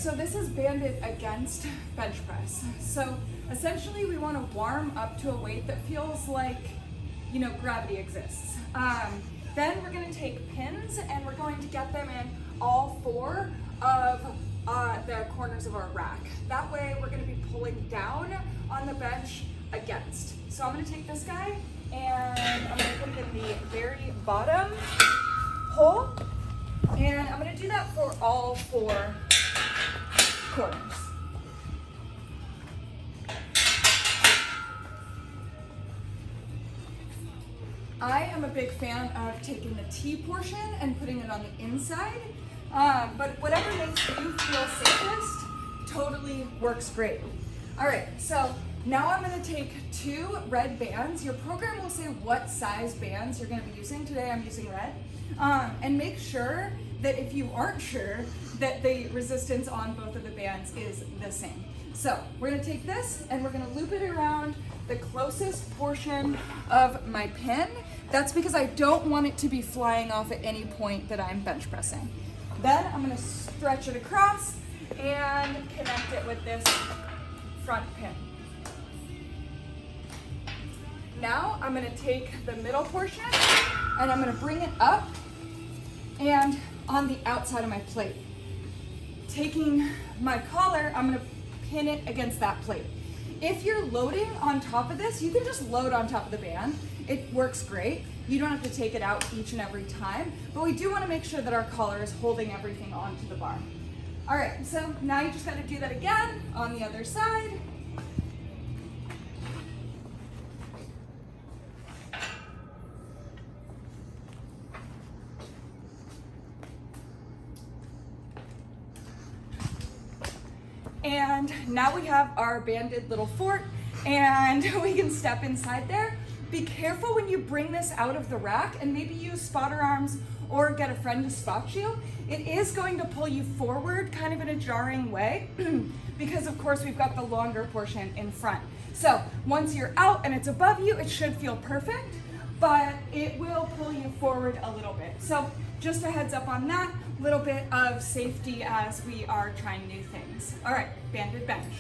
so this is banded against bench press. So essentially we want to warm up to a weight that feels like, you know, gravity exists. Then we're going to take pins and we're going to get them in all four of the corners of our rack. That way we're going to be pulling down on the bench against. So I'm going to take this guy and I'm going to put it in the very bottom hole. And I'm going to do that for all four corners. I am a big fan of taking the T portion and putting it on the inside, but whatever makes you feel safest totally works great. All right, so now I'm going to take 2 red bands. Your program will say what size bands you're going to be using. Today I'm using red. And make sure that if you aren't sure that the resistance on both of the bands is the same. So we're going to take this and we're going to loop it around the closest portion of my pin. That's because I don't want it to be flying off at any point that I'm bench pressing. Then I'm going to stretch it across and connect it with this front pin. Now I'm going to take the middle portion and I'm going to bring it up and on the outside of my plate. Taking my collar, I'm going to pin it against that plate. If you're loading on top of this, you can just load on top of the band. It works great. You don't have to take it out each and every time, but we do want to make sure that our collar is holding everything onto the bar. All right, so now you just got to do that again on the other side. And now we have our banded little fort and we can step inside there. Be careful when you bring this out of the rack and maybe use spotter arms or get a friend to spot you. It is going to pull you forward kind of in a jarring way because of course we've got the longer portion in front. So once you're out and it's above you, it should feel perfect, but it will pull you forward a little bit. So just a heads up on that, little bit of safety as we are trying new things. All right, banded bench.